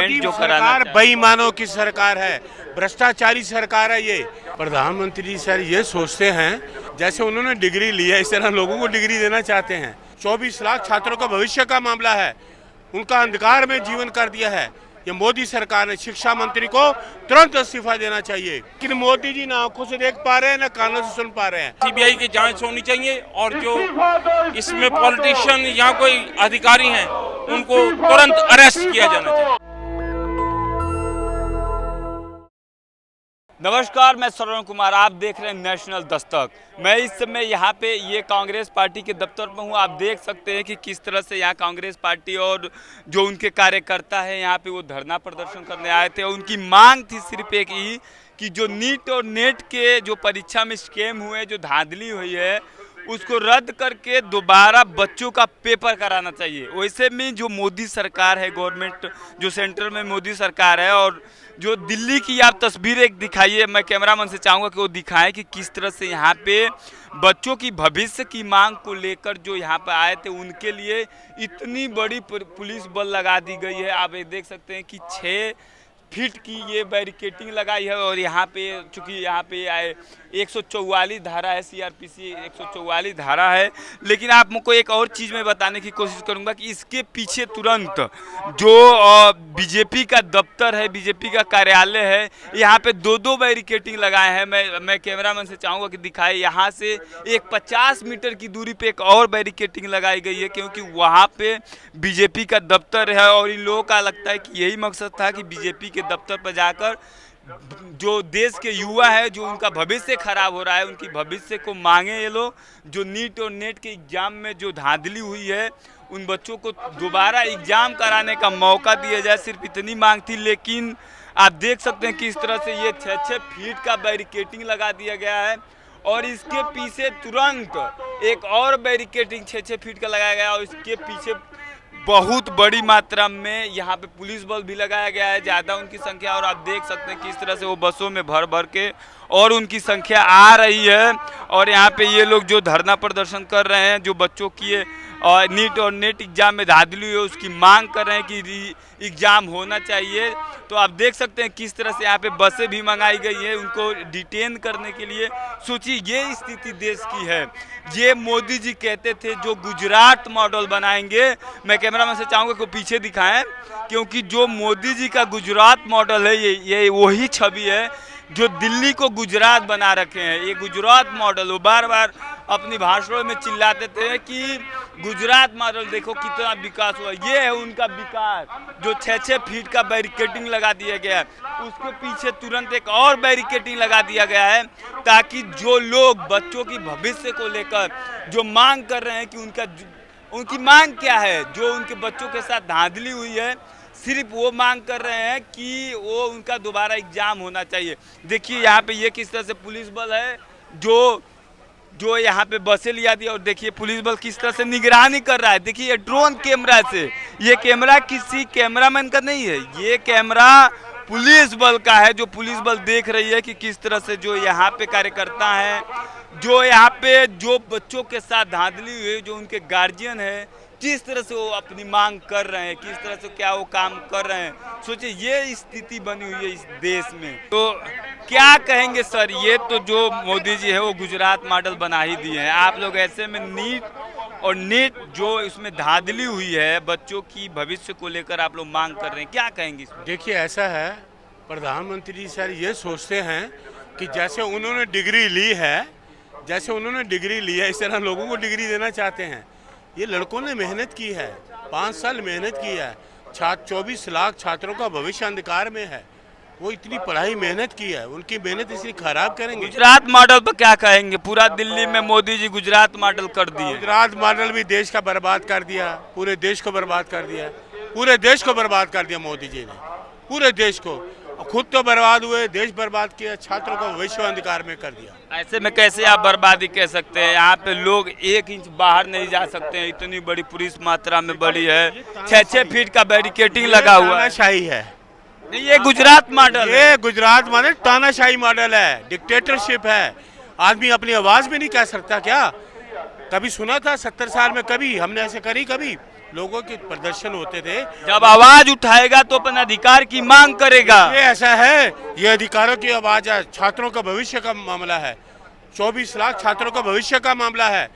Development जो कराना बेईमानों की सरकार है, भ्रष्टाचारी सरकार है ये। प्रधानमंत्री सर ये सोचते हैं जैसे उन्होंने डिग्री ली है इस तरह लोगों को डिग्री देना चाहते हैं। 24 लाख छात्रों का भविष्य का मामला है, उनका अंधकार में जीवन कर दिया है। ये मोदी सरकार ने शिक्षा मंत्री को तुरंत इस्तीफा देना चाहिए, लेकिन मोदी जी ना आंखों से देख पा रहे हैं ना कानों से सुन पा रहे हैं। सीबीआई की जांच होनी चाहिए और जो इसमें पॉलिटिशियन या कोई अधिकारी हैं उनको तुरंत अरेस्ट किया जाना चाहिए। नमस्कार, मैं श्रवण कुमार, आप देख रहे हैं नेशनल दस्तक। मैं इस समय यहाँ पे ये कांग्रेस पार्टी के दफ्तर में हूँ। आप देख सकते हैं कि किस तरह से यहाँ कांग्रेस पार्टी और जो उनके कार्यकर्ता हैं यहाँ पे वो धरना प्रदर्शन करने आए थे। उनकी मांग थी सिर्फ एक ही कि जो नीट और नेट के जो परीक्षा में स्कैम हुए, जो धांधली हुई है, उसको रद्द करके दोबारा बच्चों का पेपर कराना चाहिए। वैसे में जो मोदी सरकार है, गवर्नमेंट जो सेंटर में मोदी सरकार है, और जो दिल्ली की आप तस्वीर एक दिखाइए, मैं कैमरामैन से चाहूँगा कि वो दिखाएं कि किस तरह से यहाँ पे बच्चों की भविष्य की मांग को लेकर जो यहाँ पे आए थे उनके लिए इतनी बड़ी पुलिस बल लगा दी गई है। आप ये देख सकते हैं कि 6 फीट की ये बैरिकेटिंग लगाई है। और यहाँ पे चूँकि यहाँ पे 144 धारा है, सीआरपीसी 144 धारा है। लेकिन आप मुझको एक और चीज़ में बताने की कोशिश करूँगा कि इसके पीछे तुरंत जो बीजेपी का दफ्तर है, बीजेपी का कार्यालय है, यहाँ पे 2-2 बैरिकेटिंग लगाए हैं। मैं कैमरामैन से चाहूँगा कि दिखाए, यहाँ से एक 50 मीटर की दूरी पे एक और बैरिकेटिंग लगाई गई है, क्योंकि वहाँ पे बीजेपी का दफ्तर है। और इन लोगों का लगता है कि यही मकसद था कि बीजेपी के दफ्तर पर जाकर जो देश के युवा है, जो उनका भविष्य खराब हो रहा है, उनकी भविष्य को मांगे ये लोग। जो नीट और नेट के एग्जाम में जो धांधली हुई है, उन बच्चों को दोबारा एग्जाम कराने का मौका दिया जाए, सिर्फ इतनी मांग थी। लेकिन आप देख सकते हैं कि इस तरह से ये 6-6 फीट का बैरिकेटिंग लगा दिया गया है। और इसके पीछे तुरंत एक और बैरिकेटिंग 6-6 फीट का लगाया गया, और इसके पीछे बहुत बड़ी मात्रा में यहाँ पे पुलिस बल भी लगाया गया है, ज़्यादा उनकी संख्या। और आप देख सकते हैं किस तरह से वो बसों में भर भर के और उनकी संख्या आ रही है। और यहाँ पे ये लोग जो धरना प्रदर्शन कर रहे हैं, जो बच्चों की नीट और नेट एग्जाम में धांधली है उसकी मांग कर रहे हैं कि एग्जाम होना चाहिए। तो आप देख सकते हैं किस तरह से यहाँ पे बसें भी मंगाई गई है उनको डिटेन करने के लिए। सोचिए, ये स्थिति देश की है। ये मोदी जी कहते थे जो गुजरात मॉडल बनाएंगे। मैं कैमरामैन से चाहूँगा कि पीछे दिखाएं, क्योंकि जो मोदी जी का गुजरात मॉडल है ये वही छवि है जो दिल्ली को गुजरात बना रखे हैं। ये गुजरात मॉडल वो बार बार अपनी भाषणों में चिल्लाते थे कि गुजरात मॉडल देखो कितना विकास हुआ। ये है उनका विकास, जो 6-6 फीट का बैरिकेटिंग लगा दिया गया है। उसके पीछे तुरंत एक और बैरिकेटिंग लगा दिया गया है, ताकि जो लोग बच्चों की भविष्य को लेकर जो मांग कर रहे हैं कि उनकी मांग क्या है, जो उनके बच्चों के साथ धांधली हुई है, सिर्फ वो मांग कर रहे हैं कि वो उनका दोबारा एग्जाम होना चाहिए। देखिए यहाँ पे ये किस तरह से पुलिस बल है जो यहाँ पे बसें लिया दिया। और देखिए पुलिस बल किस तरह से निगरानी कर रहा है। देखिए ये ड्रोन कैमरा से, ये कैमरा किसी कैमरामैन का नहीं है, ये कैमरा पुलिस बल का है। जो पुलिस बल देख रही है कि किस तरह से जो यहाँ पे कार्यकर्ता हैं, जो यहाँ पे जो बच्चों के साथ धांधली हुई, जो उनके गार्जियन है, किस तरह से वो अपनी मांग कर रहे हैं, किस तरह से क्या वो काम कर रहे हैं। सोचिए ये स्थिति बनी हुई है इस देश में। तो क्या कहेंगे सर, ये तो जो मोदी जी है वो गुजरात मॉडल बना ही दिए हैं। आप लोग ऐसे में नीट और नेट जो इसमें धांधली हुई है, बच्चों की भविष्य को लेकर आप लोग मांग कर रहे हैं, क्या कहेंगे इसमें? देखिए ऐसा है, प्रधानमंत्री सर ये सोचते हैं कि जैसे उन्होंने डिग्री ली है इस तरह लोगों को डिग्री देना चाहते हैं। ये लड़कों ने मेहनत की है, 5 साल मेहनत की है। 24 लाख छात्रों का भविष्य अंधकार में है। वो इतनी पढ़ाई मेहनत की है, उनकी मेहनत इसी खराब करेंगे। गुजरात मॉडल पर क्या कहेंगे? पूरा दिल्ली में मोदी जी गुजरात मॉडल कर दिए। गुजरात मॉडल भी देश का बर्बाद कर दिया, पूरे देश को बर्बाद कर दिया, पूरे देश को बर्बाद कर दिया मोदी जी ने, पूरे देश को। खुद तो बर्बाद हुए, देश बर्बाद किया, छात्रों को भविष्य अंधकार में कर दिया। ऐसे में कैसे आप बर्बादी कह सकते हैं? यहाँ पे लोग 1 इंच बाहर नहीं जा सकते हैं, इतनी बड़ी पुलिस मात्रा में बड़ी है, 6-6 फीट का बैरिकेटिंग लगा हुआ है। तानाशाही है नहीं, ये गुजरात मॉडल, ये गुजरात मॉडल तानाशाही मॉडल है, डिक्टेटरशिप है। आदमी अपनी आवाज में नहीं कह सकता क्या? कभी सुना था 70 साल में? कभी हमने ऐसे करी? कभी लोगों के प्रदर्शन होते थे। जब आवाज उठाएगा तो अपने अधिकार की मांग करेगा। ये ऐसा है, ये अधिकारों की आवाज है, छात्रों का भविष्य का मामला है, 24 लाख छात्रों का भविष्य का मामला है,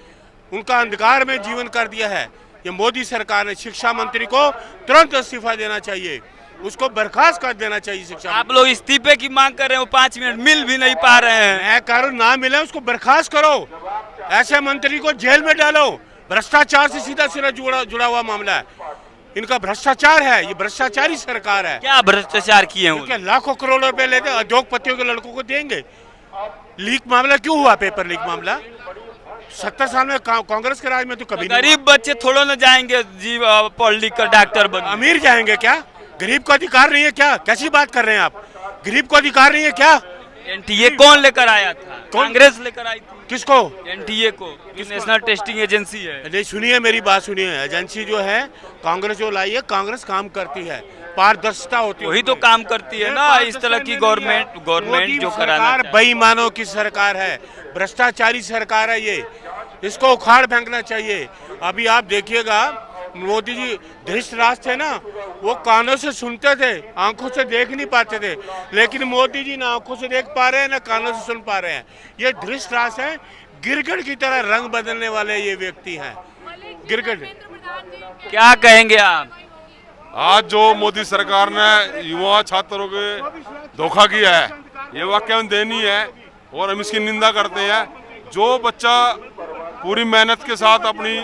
उनका अंधकार में जीवन कर दिया है। ये मोदी सरकार ने शिक्षा मंत्री को तुरंत इस्तीफा देना चाहिए, उसको बर्खास्त कर देना चाहिए। शिक्षा आप लोग इस्तीफे की मांग कर रहे हो, 5 मिनट मिल भी नहीं पा रहे हैं। मैं कह रहा हूं, ना मिले उसको बर्खास्त करो, ऐसे मंत्री को जेल में डालो। भ्रष्टाचार से सीधा सीधा जुड़ा हुआ मामला है, इनका भ्रष्टाचार है, ये भ्रष्टाचारी सरकार है। क्या भ्रष्टाचार किए हैं? क्या लाखों करोड़ रुपए लेते उद्योगपतियों के लड़कों को देंगे? लीक मामला क्यों हुआ? पेपर लीक मामला 70 साल में कांग्रेस के राज में तो कभी नहीं। गरीब बच्चे थोड़ा ना जाएंगे जी पढ़ लिख कर डॉक्टर बन। अमीर जाएंगे क्या? गरीब को अधिकार नहीं है क्या? कैसी बात कर रहे हैं आप? गरीब को अधिकार नहीं है क्या? एनटीए कौन लेकर आया था? कांग्रेस लेकर आई थी। किसको? एनटीए को, नेशनल टेस्टिंग एजेंसी है। नहीं, सुनिए मेरी बात सुनिए। एजेंसी जो है कांग्रेस जो लाई है, कांग्रेस काम करती है, पारदर्शिता होती है, वही तो काम करती है ना। इस तरह की गवर्नमेंट जो कराना बेईमानों की सरकार है, भ्रष्टाचारी सरकार है ये, इसको उखाड़ फेंकना चाहिए। अभी आप देखिएगा, मोदी जी धृतराज थे ना, वो कानों से सुनते थे, आंखों से देख नहीं पाते थे, लेकिन मोदी जी ना आंखों से देख पा रहे हैं ना कानों से सुन पा रहे हैं। ये धृतराज है, गिरगिट की तरह रंग बदलने वाले ये व्यक्ति हैं, गिरगिट। क्या कहेंगे आप? आज जो मोदी सरकार ने युवा छात्रों के धोखा किया है, ये वाकई देनी है और हम इसकी निंदा करते हैं। जो बच्चा पूरी मेहनत के साथ अपनी,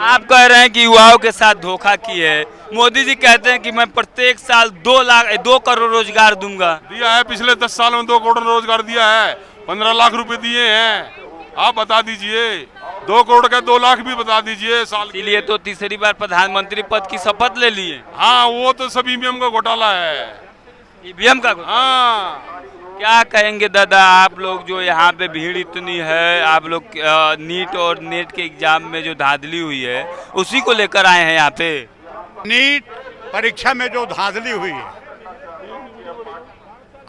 आप कह रहे हैं कि युवाओं के साथ धोखा की है। मोदी जी कहते हैं कि मैं प्रत्येक साल 2 करोड़ रोजगार दूंगा। दिया है, पिछले 10 साल में 2 करोड़ रोजगार दिया है, 15 लाख रुपए दिए हैं। आप बता दीजिए, 2 करोड़ का 2 लाख भी बता दीजिए साल। इसलिए तो तीसरी बार प्रधानमंत्री पद की शपथ ले लिए। हाँ, वो तो सब ईवीएम का घोटाला है। ईवीएम का घोटाला? हाँ। क्या कहेंगे दादा, आप लोग जो यहाँ पे भीड़ इतनी है, आप लोग नीट और नेट के एग्जाम में जो धांधली हुई है उसी को लेकर आए हैं यहाँ पे? नीट परीक्षा में जो धांधली हुई है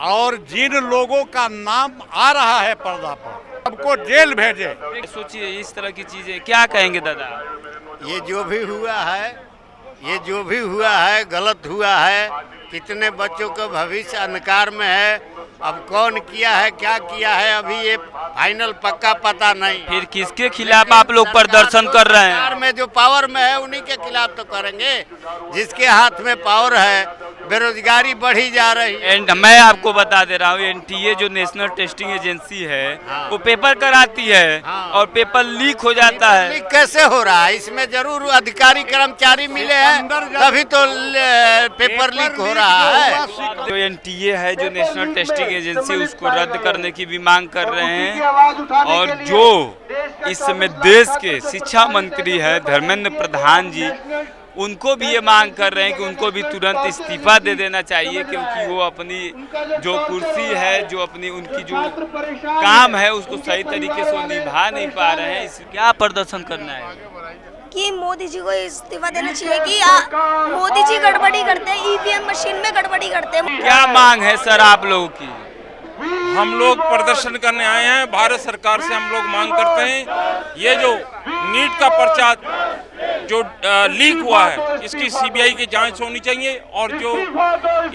और जिन लोगों का नाम आ रहा है पर्दा पर, सबको जेल भेजे। सोचिए इस तरह की चीजें, क्या कहेंगे दादा? ये जो भी हुआ है गलत हुआ है। कितने बच्चों का भविष्य अंधकार में है। अब कौन किया है, क्या किया है, अभी ये फाइनल पक्का पता नहीं। फिर किसके खिलाफ आप लोग प्रदर्शन कर रहे हैं? सरकार में जो पावर में है उन्हीं के खिलाफ तो करेंगे, जिसके हाथ में पावर है। बेरोजगारी बढ़ी जा रही है। मैं आपको बता दे रहा हूँ, एनटीए जो नेशनल टेस्टिंग एजेंसी है, वो पेपर कराती है और पेपर लीक हो जाता है। लीक कैसे हो रहा है? इसमें जरूर अधिकारी कर्मचारी मिले हैं, तभी तो पेपर लीक हो रहा है। जो एनटीए है, जो नेशनल टेस्टिंग एजेंसी, उसको रद्द करने की भी मांग कर रहे हैं। और जो इस समय देश के शिक्षा मंत्री है धर्मेंद्र प्रधान जी, उनको भी ये मांग कर रहे हैं कि उनको भी तुरंत इस्तीफा दे देना चाहिए, क्योंकि वो अपनी जो कुर्सी है, जो अपनी उनकी जो काम है, उसको सही तरीके से निभा नहीं पा रहे हैं। इस क्या प्रदर्शन करना है कि मोदी जी को इस्तीफा देना चाहिए कि मोदी जी गड़बड़ी करते हैं, ईवीएम मशीन में गड़बड़ी करते हैं। क्या मांग है सर आप लोगों की? हम लोग प्रदर्शन करने आए हैं। भारत सरकार से हम लोग मांग करते हैं, ये जो नीट का पर्चा जो लीक हुआ है, इसकी सीबीआई की जांच होनी चाहिए और जो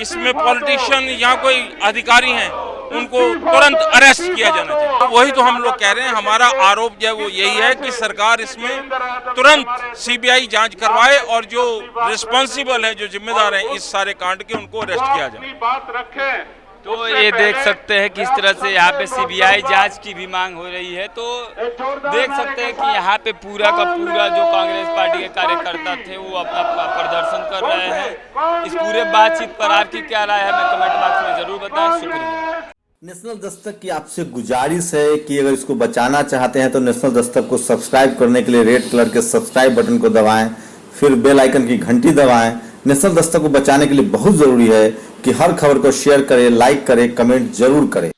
इसमें पॉलिटिशियन या कोई अधिकारी हैं उनको तुरंत अरेस्ट किया जाना चाहिए। तो वही तो हम लोग कह रहे हैं। हमारा आरोप जो है वो यही है कि सरकार इसमें तुरंत सीबीआई जांच करवाए और जो रिस्पॉन्सिबल है, जो जिम्मेदार हैं इस सारे कांड के, उनको अरेस्ट किया जाए। तो ये देख सकते हैं किस तरह से यहाँ पे सीबीआई जांच की भी मांग हो रही है। तो देख सकते हैं कि यहाँ पे पूरा का पूरा जो कांग्रेस पार्टी के कार्यकर्ता थे वो अपना प्रदर्शन कर रहे हैं। इस पूरे बातचीत पर आपकी क्या राय है, मैं कमेंट बॉक्स में जरूर बताएं। शुक्रिया। नेशनल दस्तक की आपसे गुजारिश है कि अगर इसको बचाना चाहते हैं तो नेशनल दस्तक को सब्सक्राइब करने के लिए रेड कलर के सब्सक्राइब बटन को दबाएं, फिर बेल आइकन की घंटी दबाएं। नेशनल दस्तक को बचाने के लिए बहुत जरूरी है कि हर खबर को शेयर करें, लाइक करें, कमेंट जरूर करें।